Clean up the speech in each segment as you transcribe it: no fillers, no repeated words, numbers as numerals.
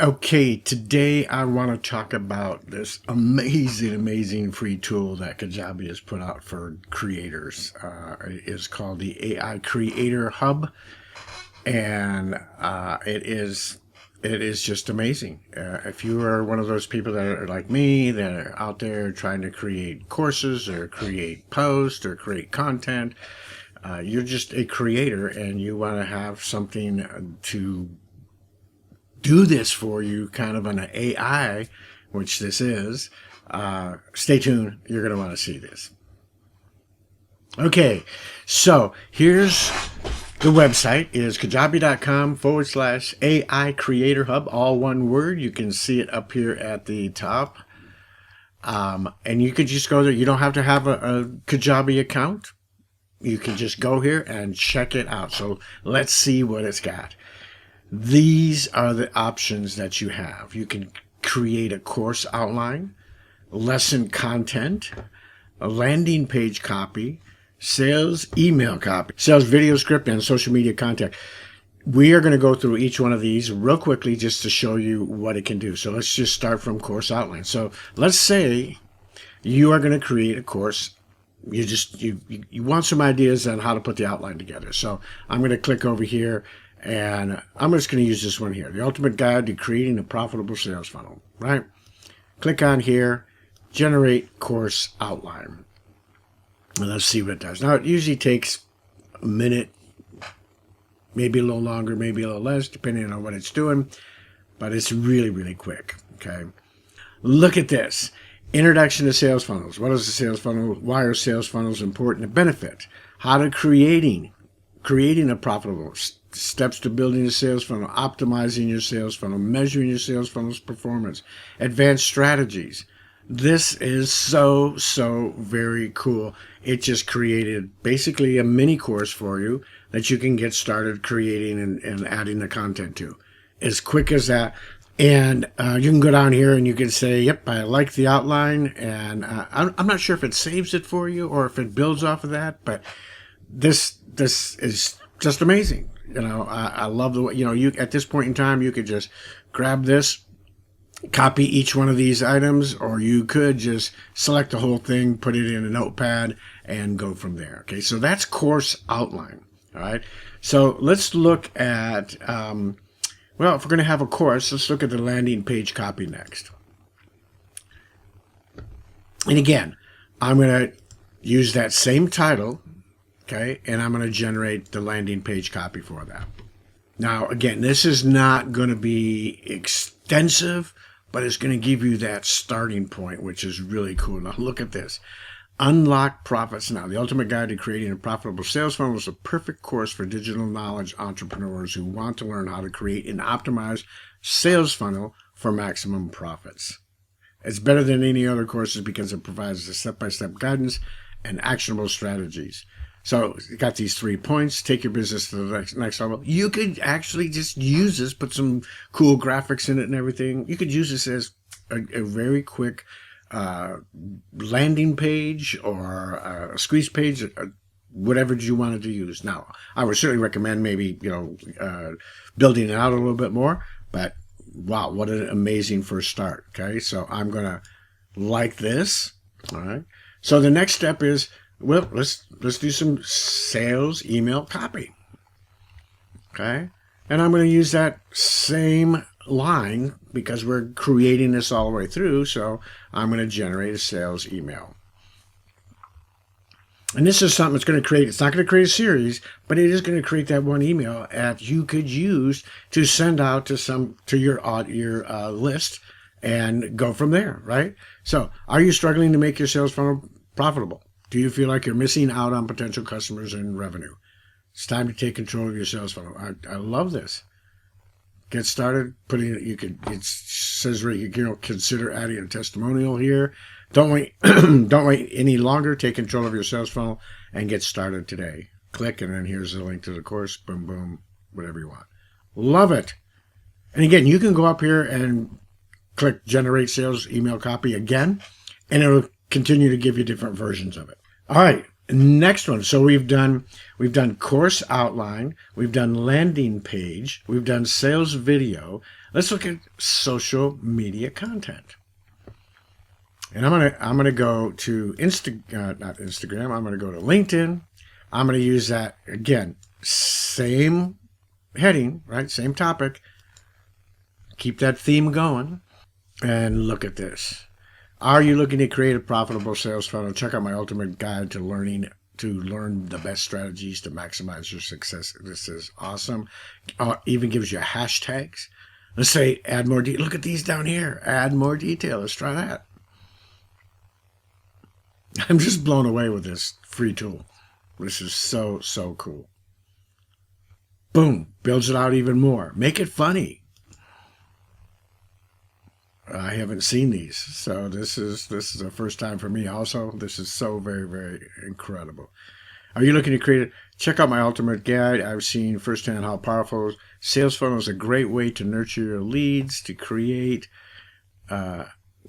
Okay, today I want to talk about this amazing free tool that Kajabi has put out for creators. It is called the AI Creator Hub, and it is just amazing. If you are one of those people that are like me, that are out there trying to create courses or create posts or create content, you're just a creator and you want to have something to do this for you, kind of an AI, which this is. Stay tuned. You're going to want to see this. Okay, so here's the website is kajabi.com/AI Creator Hub, all one word. You can see it up here at the top. And you can just go there. You don't have to have a Kajabi account. You can just go here and check it out. So let's see what it's got. These are the options that you have. You can create a course outline, lesson content, a landing page copy, sales email copy, sales video script, and social media content. We are going to go through each one of these real quickly just to show you what it can do. So let's just start from course outline. So let's say you are going to create a course. You want some ideas on how to put the outline together. So I'm going to click over here. And I'm just going to use this one here, the ultimate guide to creating a profitable sales funnel, right? Click on here, generate course outline. And let's see what it does. Now, it usually takes a minute, maybe a little longer, maybe a little less, depending on what it's doing. But it's really quick, okay? Look at this. Introduction to sales funnels. What is a sales funnel? Why are sales funnels important to benefit? How to creating a profitable steps to building a sales funnel, optimizing your sales funnel, measuring your sales funnel's performance, advanced strategies. This is so very cool. It just created basically a mini course for you that you can get started creating and adding the content to. As quick as that. And you can go down here and you can say, yep, I like the outline. And I'm not sure if it saves it for you or if it builds off of that, but this is just amazing. You know, I love the way, you at this point in time, you could just grab this, copy each one of these items, or you could just select the whole thing, put it in a notepad, and go from there. Okay, so that's course outline. All right, so let's look at, well, if we're going to have a course, let's look at the landing page copy next. And again, I'm going to use that same title. Okay, and I'm going to generate the landing page copy for that. Now, again, this is not going to be extensive, but it's going to give you that starting point, which is really cool. Now, look at this. Unlock Profits Now. The ultimate guide to creating a profitable sales funnel is a perfect course for digital knowledge entrepreneurs who want to learn how to create an optimized sales funnel for maximum profits. It's better than any other courses because it provides a step-by-step guidance and actionable strategies. So you got these 3 points. Take your business to the next level. You could actually just use this, put some cool graphics in it and everything. You could use this as a very quick landing page or a squeeze page, whatever you wanted to use. Now, I would certainly recommend maybe building it out a little bit more. But wow, what an amazing first start. Okay, so I'm gonna like this. All right. So the next step is, well, let's do some sales email copy. Okay? And I'm going to use that same line because we're creating this all the way through, so I'm going to generate a sales email. And this is something that's going to create, it's not going to create a series, but it is going to create that one email that you could use to send out to your list and go from there, right? So, are you struggling to make your sales funnel profitable? Do you feel like you're missing out on potential customers and revenue? It's time to take control of your sales funnel. I love this. Get started putting it. It says right here, consider adding a testimonial here. Don't wait. Don't wait any longer. Take control of your sales funnel and get started today. Click, and then here's the link to the course. Boom, boom, whatever you want. Love it. And again, you can go up here and click generate sales email copy again, and it'll continue to give you different versions of it. All right, Next one. So we've done course outline, we've done landing page, we've done sales video. Let's look at social media content. And I'm gonna go to not Instagram. I'm gonna go to LinkedIn. I'm gonna use that again. Same heading, right? Same topic. Keep that theme going. And look at this. Are you looking to create a profitable sales funnel? Check out my ultimate guide to learn the best strategies to maximize your success. This is awesome. Even gives you hashtags. Let's say add more detail. Look at these down here. Add more detail. Let's try that. I'm just blown away with this free tool. This is so, so cool. Boom. Builds it out even more. Make it funny. I haven't seen these, so this is the first time for me also. This is so very, very incredible. Are you looking to create it? Check out my ultimate guide. I've seen firsthand how powerful sales funnel is. A great way to nurture your leads, to create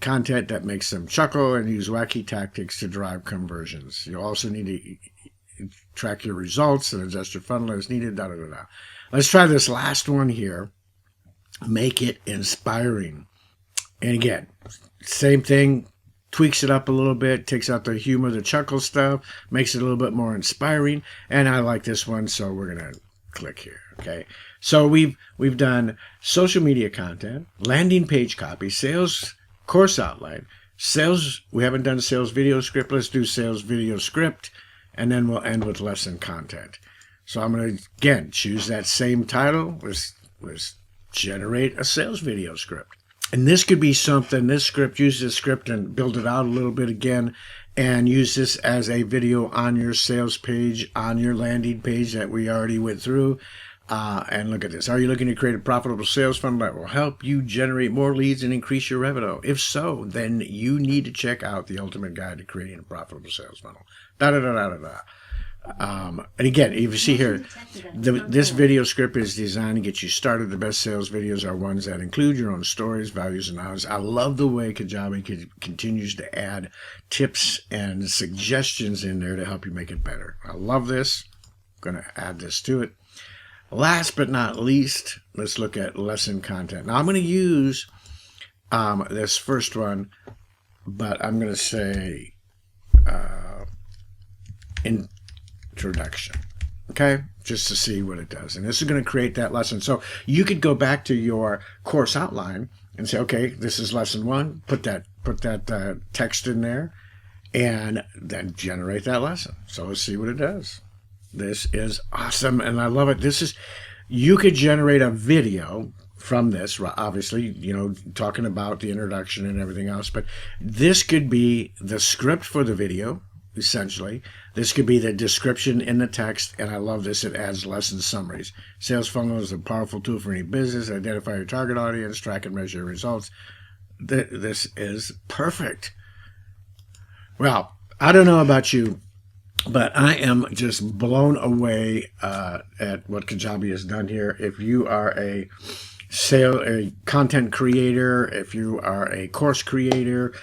content that makes them chuckle, and use wacky tactics to drive conversions. You also need to track your results and adjust your funnel as needed. Let's try this last one here. Make it inspiring. And again, same thing, tweaks it up a little bit, takes out the humor, the chuckle stuff, makes it a little bit more inspiring. And I like this one, so we're going to click here, okay? So we've done social media content, landing page copy, sales course outline, sales. We haven't done sales video script. Let's do sales video script, and then we'll end with lesson content. So I'm going to, again, choose that same title. Let's generate a sales video script. And this could be something, use this script and build it out a little bit again, and use this as a video on your sales page, on your landing page that we already went through. And look at this. Are you looking to create a profitable sales funnel that will help you generate more leads and increase your revenue? If so, then you need to check out the ultimate guide to creating a profitable sales funnel. And again, if you see here, this video script is designed to get you started. The best sales videos are ones that include your own stories, values, and knowledge. I love the way Kajabi continues to add tips and suggestions in there to help you make it better. I love this. I'm going to add this to it. Last but not least, let's look at lesson content. Now, I'm going to use this first one, but I'm going to say introduction, okay, just to see what it does. And this is going to create that lesson. So you could go back to your course outline and say, okay, this is lesson 1. Put that text in there, and then generate that lesson. So let's see what it does. This is awesome, and I love it. You could generate a video from this, obviously, talking about the introduction and everything else, but this could be the script for the video. Essentially, this could be the description in the text, and I love this. It adds lesson summaries. Sales funnel is a powerful tool for any business. Identify your target audience, track and measure your results. This is perfect. Well, I don't know about you, but I am just blown away at what Kajabi has done here. If you are a content creator, if you are a course creator,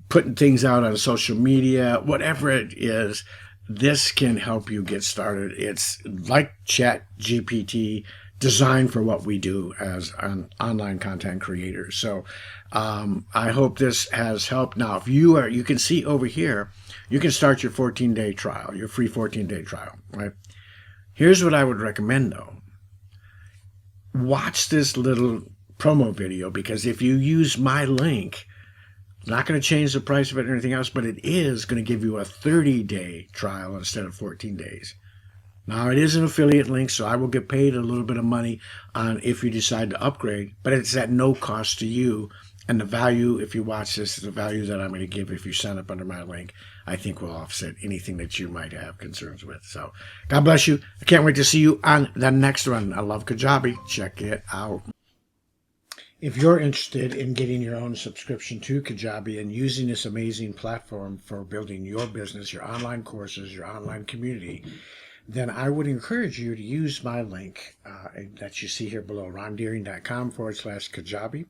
putting things out on social media, whatever it is, this can help you get started. It's like ChatGPT, designed for what we do as an online content creator. So I hope this has helped. Now, if you can see over here, you can start your 14-day trial, your free 14-day trial, right? Here's what I would recommend, though. Watch this little promo video, because if you use my link, not going to change the price of it or anything else, but it is going to give you a 30-day trial instead of 14 days. Now, it is an affiliate link, so I will get paid a little bit of money on if you decide to upgrade, but it's at no cost to you. And the value, if you watch this, the value that I'm going to give if you sign up under my link, I think will offset anything that you might have concerns with. So, God bless you. I can't wait to see you on the next one. I love Kajabi. Check it out. If you're interested in getting your own subscription to Kajabi and using this amazing platform for building your business, your online courses, your online community, then I would encourage you to use my link that you see here below, rondeering.com/Kajabi.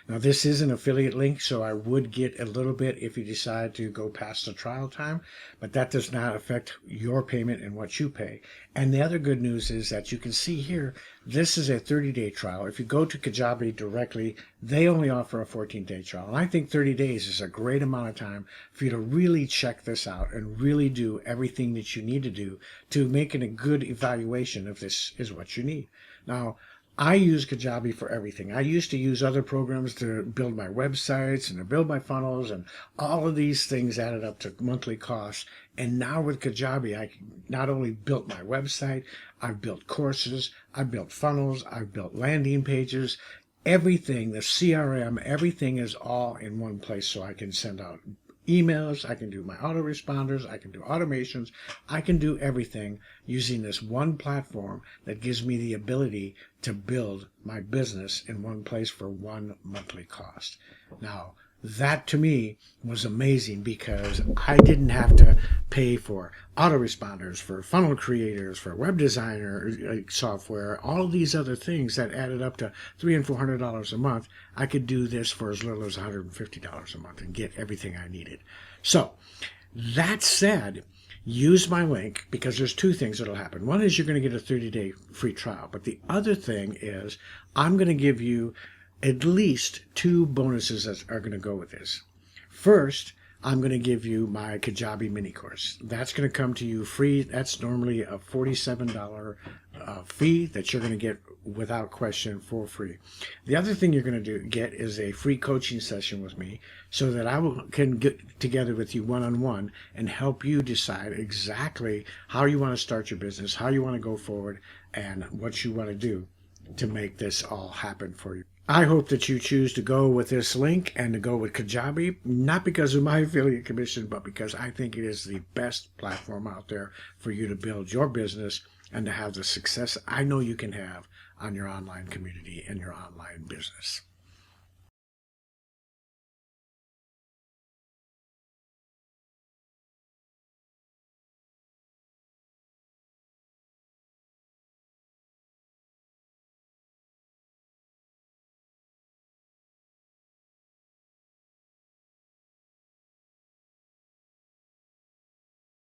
Now, this is an affiliate link, so I would get a little bit if you decide to go past the trial time, but that does not affect your payment and what you pay. And the other good news is that you can see here, this is a 30-day trial. If you go to Kajabi directly, they only offer a 14-day trial. And I think 30 days is a great amount of time for you to really check this out and really do everything that you need to do to make it a good evaluation if this is what you need. Now, I use Kajabi for everything. I used to use other programs to build my websites and to build my funnels, and all of these things added up to monthly costs. And now with Kajabi, I not only built my website, I've built courses, I've built funnels, I've built landing pages, everything, the CRM, everything is all in one place, so I can send out emails, I can do my autoresponders, I can do automations, I can do everything using this one platform that gives me the ability to build my business in one place for one monthly cost. Now, that to me was amazing because I didn't have to pay for autoresponders, for funnel creators, for web designer software, all of these other things that added up to $300 and $400 a month. I could do this for as little as $150 a month and get everything I needed. So that said, use my link because there's two things that'll happen. One is you're going to get a 30-day free trial, but the other thing is I'm going to give you at least two bonuses that are going to go with this. First, I'm going to give you my Kajabi mini course. That's going to come to you free. That's normally a $47 fee that you're going to get without question for free. The other thing you're going to get is a free coaching session with me so that can get together with you one-on-one and help you decide exactly how you want to start your business, how you want to go forward, and what you want to do to make this all happen for you. I hope that you choose to go with this link and to go with Kajabi, not because of my affiliate commission, but because I think it is the best platform out there for you to build your business and to have the success I know you can have on your online community and your online business.